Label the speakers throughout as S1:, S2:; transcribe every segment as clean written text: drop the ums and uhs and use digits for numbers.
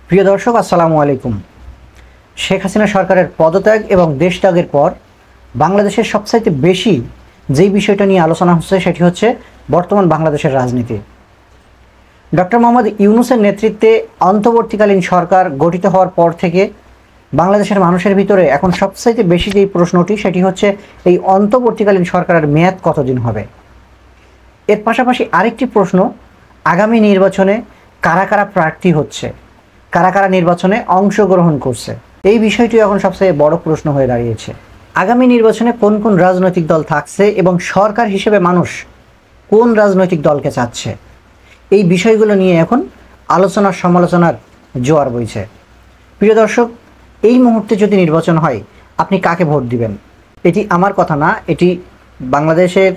S1: প্রিয় দর্শক, আসসালামু আলাইকুম। শেখ হাসিনা সরকারের পদত্যাগ এবং দেশ ত্যাগের পর বাংলাদেশের সবচাইতে বেশি যেই বিষয়টা নিয়ে আলোচনা হচ্ছে সেটি হচ্ছে বর্তমান বাংলাদেশের রাজনীতি। ডক্টর মোহাম্মদ ইউনূসের নেতৃত্বে অন্তর্বর্তীকালীন সরকার গঠিত হওয়ার পর থেকে বাংলাদেশের মানুষের ভিতরে এখন সবচাইতে বেশি যেই প্রশ্নটি সেটি হচ্ছে এই অন্তর্বর্তীকালীন সরকারের মেয়াদ কতদিন হবে। এর পাশাপাশি আরেকটি প্রশ্ন, আগামী নির্বাচনে কারা কারা প্রার্থী হচ্ছে, কারা কারা নির্বাচনে অংশগ্রহণ করছে, এই বিষয়টি এখন সবচেয়ে বড় প্রশ্ন হয়ে দাঁড়িয়েছে। আগামী নির্বাচনে কোন কোন রাজনৈতিক দল থাকছে এবং সরকার হিসেবে মানুষ কোন রাজনৈতিক দলকে চাচ্ছে, এই বিষয়গুলো নিয়ে এখন আলোচনার সমালোচনার জোয়ার বইছে। প্রিয় দর্শক, এই মুহূর্তে যদি নির্বাচন হয় আপনি কাকে ভোট দিবেন? এটি আমার কথা না, এটি বাংলাদেশের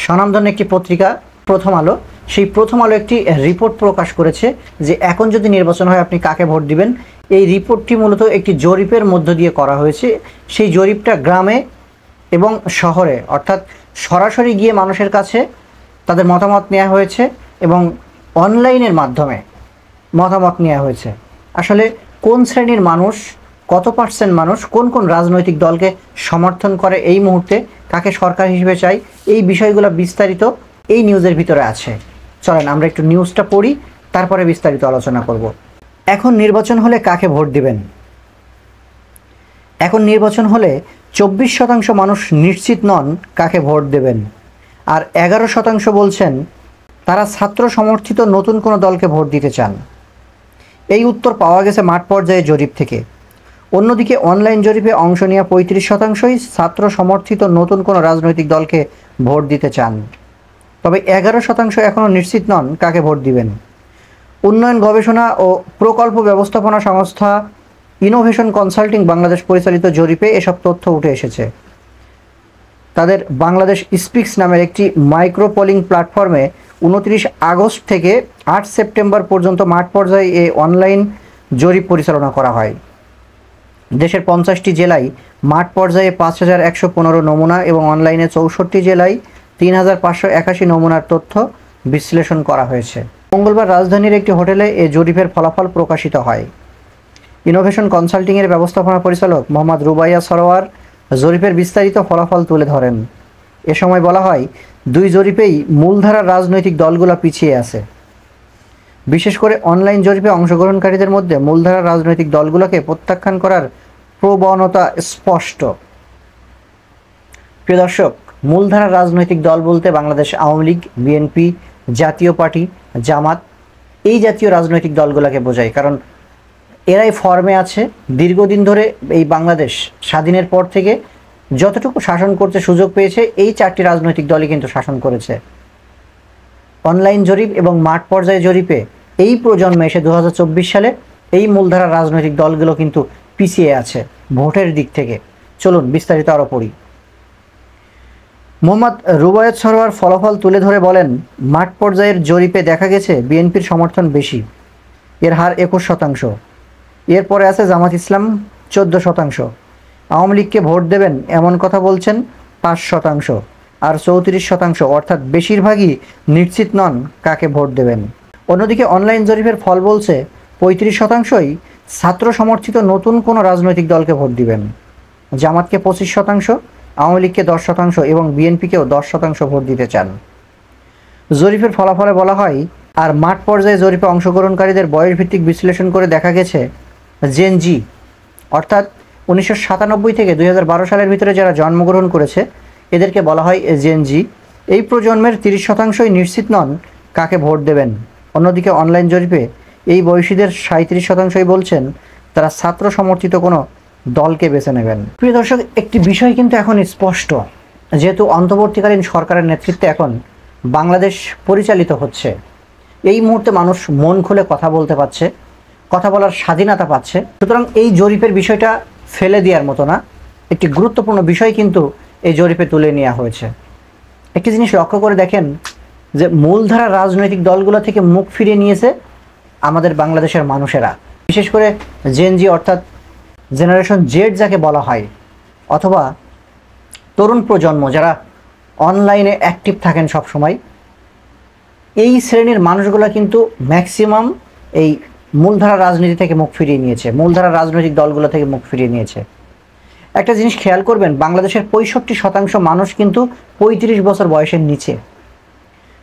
S1: স্বনামধন্য একটি পত্রিকা প্রথম আলো, সেই প্রথম আলো একটি রিপোর্ট প্রকাশ করেছে যে এখন যদি নির্বাচন হয় আপনি কাকে ভোট দিবেন। এই রিপোর্টটি মূলত একটি জরিপের মধ্য দিয়ে করা হয়েছে। সেই জরিপটা গ্রামে এবং শহরে অর্থাৎ সরাসরি গিয়ে মানুষের কাছে তাদের মতামত নেওয়া হয়েছে এবং অনলাইনের মাধ্যমে মতামত নেওয়া হয়েছে। আসলে কোন শ্রেণীর মানুষ, কত পার্সেন্ট মানুষ কোন কোন রাজনৈতিক দলকে সমর্থন করে এই মুহূর্তে, কাকে সরকার হিসেবে চাই, এই বিষয়গুলো বিস্তারিত এই নিউজের ভিতরে আছে। চলেন আমরা একটু নিউজটা পড়ি, তারপরে বিস্তারিত আলোচনা করব। এখন নির্বাচন হলে কাকে ভোট দিবেন? এখন নির্বাচন হলে 24% মানুষ নিশ্চিত নন কাকে ভোট দেবেন, আর 11% বলছেন তারা ছাত্র সমর্থিত নতুন কোনো দলকে ভোট দিতে চান। এই উত্তর পাওয়া গেছে মাঠ পর্যায়ে জরিপ থেকে। অন্যদিকে অনলাইন জরিপে অংশ নেওয়া 35%ই ছাত্র সমর্থিত নতুন কোনো রাজনৈতিক দলকে ভোট দিতে চান, তবে 11% এখনও নিশ্চিত নন কাকে ভোট দিবেন। উন্নয়ন গবেষণা ও প্রকল্প ব্যবস্থাপনা সংস্থা ইনোভেশন কনসাল্টিং বাংলাদেশ পরিচালিত জরিপে এসব তথ্য উঠে এসেছে। তাদের বাংলাদেশ স্পিক্স নামের একটি মাইক্রো পোলিং প্ল্যাটফর্মে 29 আগস্ট থেকে 8 সেপ্টেম্বর পর্যন্ত মাঠ পর্যায়ে এই অনলাইন জরিপ পরিচালনা করা হয়। দেশের 50টি জেলায় মাঠ পর্যায়ে 5115 নমুনা এবং অনলাইনে 64 জেলায় 3581 নমুনার তথ্য বিশ্লেষণ করা হয়েছে। মঙ্গলবার রাজধানীর একটি হোটেলে এই জরিপের ফলাফল প্রকাশিত হয়। ইনোভেশন কনসাল্টিংয়ের ব্যবস্থাপনা পরিচালক মোহাম্মদ রুবাইয়া সরোয়ার জরিপের বিস্তারিত ফলাফল তুলে ধরেন। এ সময় বলা হয়, দুই জরিপেই মূলধারার রাজনৈতিক দলগুলো পিছিয়ে আছে। বিশেষ করে অনলাইন জরিপে অংশগ্রহণকারীদের মধ্যে মূলধারার রাজনৈতিক দলগুলোকে প্রত্যাখ্যান করার প্রবণতা স্পষ্ট। প্রিয় দর্শক, মূলধারার রাজনৈতিক দল বলতে বাংলাদেশ আওয়ামী লীগ, বিএনপি, জাতীয় পার্টি, জামাত, এই জাতীয় রাজনৈতিক দলগুলোকে বোঝায়, কারণ এরাই ফর্মে আছে। দীর্ঘদিন ধরে এই বাংলাদেশ স্বাধীনের পর থেকে যতটুকু শাসন করতে সুযোগ পেয়েছে এই চারটি রাজনৈতিক দলই কিন্তু শাসন করেছে। অনলাইন জরিপ এবং মাঠ পর্যায়ে জরিপে এই প্রজন্মে এসে 2024 সালে এই মূলধারার রাজনৈতিক দলগুলো কিন্তু পিছিয়ে আছে ভোটের দিক থেকে। চলুন বিস্তারিত আরও পড়ি। মোহাম্মদ রুবায়েত সরোয়ার ফলাফল তুলে ধরে বলেন, মাঠ পর্যায়ের জরিপে দেখা গেছে বিএনপির সমর্থন বেশি, এর হার 21%। এরপরে আছে জামাত ইসলাম 14%। আওয়ামী লীগকে ভোট দেবেন এমন কথা বলছেন 5%, আর 34% অর্থাৎ বেশিরভাগই নিশ্চিত নন কাকে ভোট দেবেন। অন্যদিকে অনলাইন জরিপের ফল বলছে 35%ই ছাত্র সমর্থিত নতুন কোনো রাজনৈতিক দলকে ভোট দিবেন। জামাতকে 25%, আওয়ামী লীগকে 10% এবং বিএনপিকেও 10% ভোট দিতে চান। জরিপের ফলাফলে বলা হয়, আর মাঠ পর্যায়ে জরিপে অংশগ্রহণকারীদের বয়স ভিত্তিক বিশ্লেষণ করে দেখা গেছে জেন জি অর্থাৎ 1997 থেকে 2012 সালের ভিতরে যারা জন্মগ্রহণ করেছে এদেরকে বলা হয় জেন জি। এই প্রজন্মের 30%ই নিশ্চিত নন কাকে ভোট দেবেন। অন্যদিকে অনলাইন জরিপে এই বয়সীদের 37%ই বলছেন তারা ছাত্র সমর্থিত কোনো দলকে বেছে নেবেন। প্রিয় দর্শক, একটি বিষয় কিন্তু এখন স্পষ্ট, যেহেতু অন্তর্বর্তীকালীন সরকারের নেতৃত্বে এখন বাংলাদেশ পরিচালিত হচ্ছে, এই মুহূর্তে মানুষ মন খুলে কথা বলতে পারছে, কথা বলার স্বাধীনতা পাচ্ছে। সুতরাং এই জরিপের বিষয়টা ফেলে দেওয়ার মতো না, একটি গুরুত্বপূর্ণ বিষয় কিন্তু এই জরিপে তুলে নেওয়া হয়েছে। একটি জিনিস লক্ষ্য করে দেখেন যে মূলধারা রাজনৈতিক দলগুলো থেকে মুখ ফিরিয়ে নিয়েছে আমাদের বাংলাদেশের মানুষেরা, বিশেষ করে জেন জি অর্থাৎ জেনারেশন জেড যাকে বলা হয়, অথবা তরুণ প্রজন্ম যারা অনলাইনে অ্যাক্টিভ থাকেন সব সময়, এই শ্রেণীর মানুষগুলো কিন্তু ম্যাক্সিমাম এই মূলধারা রাজনীতি থেকে মুখ ফিরিয়ে নিয়েছে, মূলধারা রাজনৈতিক দলগুলো থেকে মুখ ফিরিয়ে নিয়েছে। একটা জিনিস খেয়াল করবেন, বাংলাদেশের 65% মানুষ কিন্তু 35 বছর বয়সের নিচে।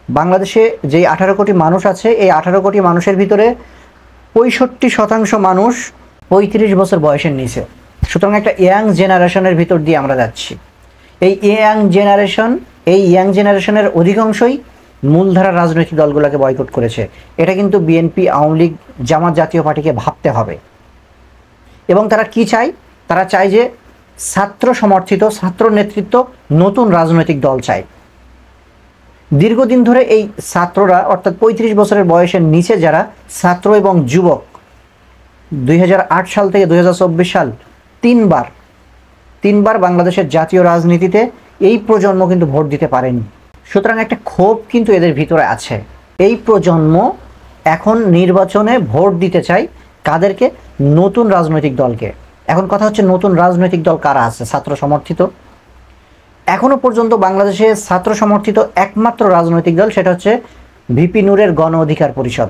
S1: বাংলাদেশে যেই 18 কোটি মানুষ আছে, এই 18 কোটি মানুষের ভিতরে 65% মানুষ 35 বছর বয়সের নিচে। সুতরাং একটা ইয়াং জেনারেশনের ভিতর দিয়ে আমরা যাচ্ছি। এই ইয়াং জেনারেশনের অধিকাংশই মূলধারা রাজনৈতিক দলগুলোকে বয়কট করেছে। এটা কিন্তু বিএনপি, আওয়ামী লীগ, জামাত জাতীয় পার্টিকে ভাবতে হবে। এবং তারা কি চায়? তারা চায় যে ছাত্র সমর্থিত, ছাত্র নেতৃত্ব নতুন রাজনৈতিক দল চায়। দীর্ঘদিন ধরে এই ছাত্ররা, অর্থাৎ 35 বছরের বয়সের নিচে যারা ছাত্র এবং যুবক, 2008 সাল থেকে 2024 সাল তিনবার বাংলাদেশের জাতীয় রাজনীতিতে এই প্রজন্ম কিন্তু ভোট দিতে পারেনি। সুতরাং একটা ক্ষোভ কিন্তু এদের ভিতরে আছে। এই প্রজন্ম এখন নির্বাচনে ভোট দিতে চায় কাদেরকে? নতুন রাজনৈতিক দলকে। এখন কথা হচ্ছে, নতুন রাজনৈতিক দল কারা আছে ছাত্র সমর্থিত? এখনো পর্যন্ত বাংলাদেশে ছাত্র সমর্থিত একমাত্র রাজনৈতিক দল, সেটা হচ্ছে ভিপি নূরের গণ অধিকার পরিষদ।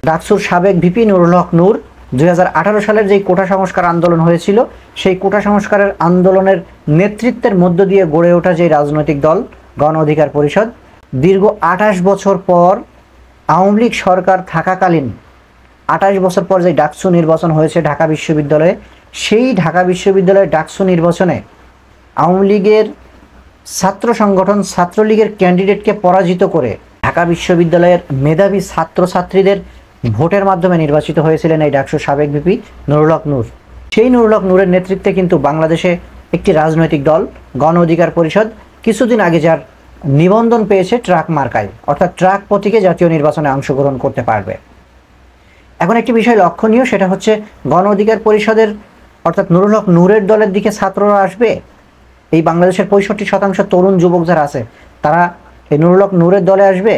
S1: ডাকসুর সাবেক ভিপি নুরুল হক নূর 2018 সালের যেই কোটা সংস্কার আন্দোলন হয়েছিল, সেই কোটা সংস্কারের আন্দোলনের নেতৃত্বের মধ্য দিয়ে গড়ে ওঠা যে রাজনৈতিক দল গণ অধিকার পরিষদ, দীর্ঘ 28 বছর পর আওয়ামী লীগ সরকার থাকাকালীন 28 বছর পর যে ডাকসু নির্বাচন হয়েছে ঢাকা বিশ্ববিদ্যালয়ে, সেই ঢাকা বিশ্ববিদ্যালয়ের ডাকসু নির্বাচনে আওয়ামী লীগের ছাত্র সংগঠন ছাত্রলীগের ক্যান্ডিডেটকে পরাজিত করে ঢাকা বিশ্ববিদ্যালয়ের মেধাবী ছাত্রছাত্রীদের ভোটের মাধ্যমে নির্বাচিত হয়েছিলেন এই ডাকসুর সাবেক ভিপি নুরুল হক নূর। সেই নুরুল হক নূরের নেতৃত্বে কিন্তু বাংলাদেশে একটি রাজনৈতিক দল গণ অধিকার পরিষদ কিছুদিন আগে যার নিবন্ধন পেয়েছে ট্রাক মার্কায়, অর্থাৎ ট্রাক প্রতীকে জাতীয় নির্বাচনে অংশগ্রহণ করতে পারবে। এখন একটি বিষয় লক্ষণীয়, সেটা হচ্ছে গণ অধিকার পরিষদের অর্থাৎ নুরুল হক নূরের দলের দিকে ছাত্ররা আসবে। এই বাংলাদেশের 65% তরুণ যুবক যারা আছে তারা এই নুরুল হক নূরের দলে আসবে।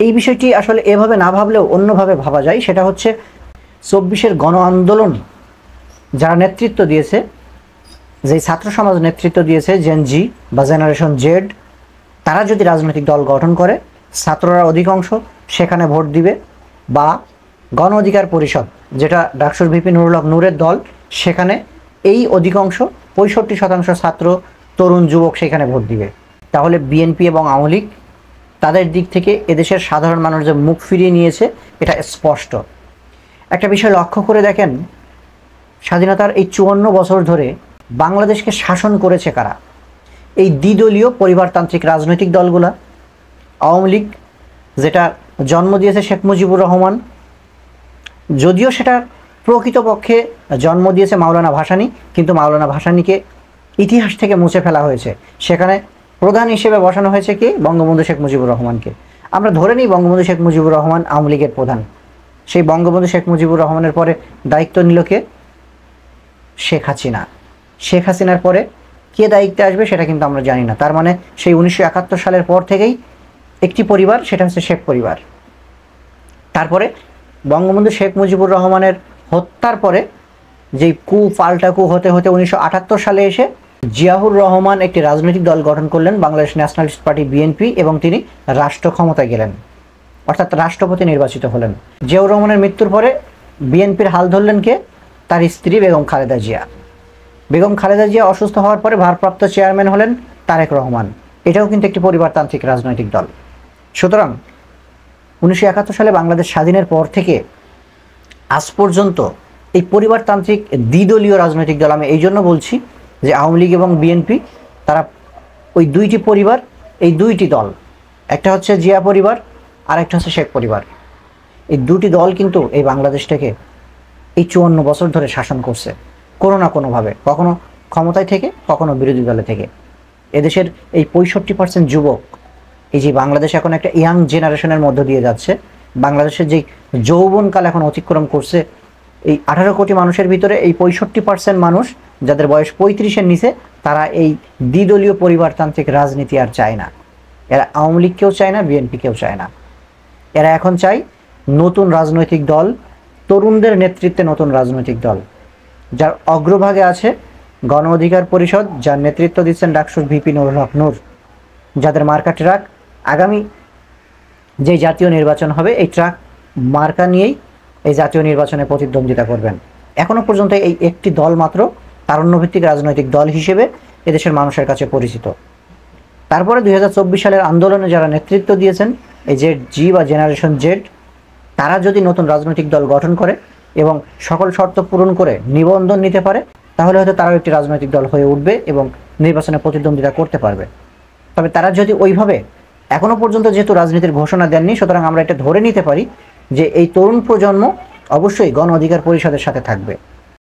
S1: এই বিষয়টি আসলে এভাবে না ভাবলেও অন্যভাবে ভাবা যায়। সেটা হচ্ছে 24-এর গণ আন্দোলন যারা নেতৃত্ব দিয়েছে, যেই ছাত্র সমাজ নেতৃত্ব দিয়েছে, জেন জি বা জেনারেশন জেড, তারা যদি রাজনৈতিক দল গঠন করে, ছাত্ররা অধিকাংশ সেখানে ভোট দিবে। বা গণ অধিকার পরিষদ, যেটা ডাকসুর ভিপি নুরুল হক নূরের দল, সেখানে এই অধিকাংশ 65% ছাত্র, তরুণ, যুবক সেখানে ভোট দিবে। তাহলে বিএনপি এবং আওয়ামী লীগ তাদের দিক থেকে এদেশের সাধারণ মানুষ যে মুখ ফিরিয়ে নিয়েছে, এটা স্পষ্ট। একটা বিষয় লক্ষ্য করে দেখেন, স্বাধীনতার এই 54 বছর ধরে বাংলাদেশকে শাসন করেছে কারা? এই দ্বিদলীয় পরিবারতান্ত্রিক রাজনৈতিক দলগুলা। আওয়ামী লীগ, যেটা জন্ম দিয়েছে শেখ মুজিবুর রহমান, যদিও সেটা প্রকৃতপক্ষে জন্ম দিয়েছে মাওলানা ভাসানী, কিন্তু মাওলানা ভাসানীকে ইতিহাস থেকে মুছে ফেলা হয়েছে। সেখানে প্রধান হিসেবে বসানো হয়েছে কি? বঙ্গবন্ধু শেখ মুজিবুর রহমানকে। আমরা ধরে নিই বঙ্গবন্ধু শেখ মুজিবুর রহমান আওয়ামী লীগের প্রধান। সেই বঙ্গবন্ধু শেখ মুজিবুর রহমানের পরে দায়িত্ব নিল কে? শেখ হাসিনা। শেখ হাসিনার পরে কে দায়িত্বে আসবে সেটা কিন্তু আমরা জানি না। তার মানে সেই 1971 সালের পর থেকেই একটি পরিবার, সেটা হচ্ছে শেখ পরিবার। তারপরে বঙ্গবন্ধু শেখ মুজিবুর রহমানের হত্যার পরে যেই পাল্টা কু হতে হতে 1978 সালে এসে জিয়াউর রহমান একটি রাজনৈতিক দল গঠন করলেন, বাংলাদেশ ন্যাশনালিস্ট পার্টি বিএনপি, এবং তিনি রাষ্ট্র ক্ষমতায় গেলেন, অর্থাৎ রাষ্ট্রপতি নির্বাচিত হলেন। জিয়াউর রহমানের মৃত্যুর পরে বিএনপির হাল ধরলেন কে? তার স্ত্রী বেগম খালেদা জিয়া। বেগম খালেদা জিয়া অসুস্থ হওয়ার পরে ভারপ্রাপ্ত চেয়ারম্যান হলেন তারেক রহমান। এটাও কিন্তু একটি পরিবারতান্ত্রিক রাজনৈতিক দল। সুতরাং 1971 সালে বাংলাদেশ স্বাধীনের পর থেকে আজ পর্যন্ত এই পরিবারতান্ত্রিক দ্বিদলীয় রাজনৈতিক দল, আমি এই জন্য বলছি যে আওয়ামী লীগ এবং বিএনপি তারা ওই দুইটি পরিবার, এই দুইটি দল, একটা হচ্ছে জিয়া পরিবার আর একটা হচ্ছে শেখ পরিবার, এই দুটি দল কিন্তু এই বাংলাদেশটাকে এই 54 বছর ধরে শাসন করছে কোনো না কোনোভাবে, কখনো ক্ষমতায় থেকে, কখনো বিরোধী দলে থেকে। এদেশের এই 65% যুবক, এই যে বাংলাদেশ এখন একটা ইয়াং জেনারেশনের মধ্য দিয়ে যাচ্ছে, বাংলাদেশের যে যৌবনকাল এখন অতিক্রম করছে, এই 18 কোটি মানুষের ভিতরে এই 65% মানুষ যাদের বয়স 35-এর নিচে, তারা এই দ্বিদলীয় পরিবারতান্ত্রিক রাজনীতি আর চায় না। এরা আওয়ামী লীগকেও চায় না, বিএনপিকেও চায় না। এরা এখন চায় নতুন রাজনৈতিক দল, তরুণদের নেতৃত্বে নতুন রাজনৈতিক দল, যার অগ্রভাগে আছে গণ অধিকার পরিষদ, যার নেতৃত্ব দিচ্ছেন ডাকসুর ভিপি নুরুল হক নূর, যাদের মার্কা ট্রাক। আগামী যে জাতীয় নির্বাচন হবে, এই ট্রাক মার্কা নিয়েই এই জাতীয় নির্বাচনে প্রতিদ্বন্দ্বিতা করবেন। এখনো পর্যন্ত এই একটি দল মাত্র তারুণ্যভিত্তিক রাজনৈতিক দল হিসেবে এদেশের মানুষের কাছে পরিচিত। তারপরে 2024 সালের আন্দোলনে যারা নেতৃত্ব দিয়েছেন, এই জেড জি বা জেনারেশন জেড, তারা যদি নতুন রাজনৈতিক দল গঠন করে এবং সকল শর্ত পূরণ করে নিবন্ধন নিতে পারে, তাহলে হয়তো তারাও একটি রাজনৈতিক দল হয়ে উঠবে এবং নির্বাচনে প্রতিদ্বন্দ্বিতা করতে পারবে। তবে তারা যদি ওইভাবে, এখনো পর্যন্ত যেহেতু রাজনীতির ঘোষণা দেননি, সুতরাং আমরা এটা ধরে নিতে পারি যে এই তরুণ প্রজন্ম অবশ্যই গণ অধিকার পরিষদের সাথে থাকবে।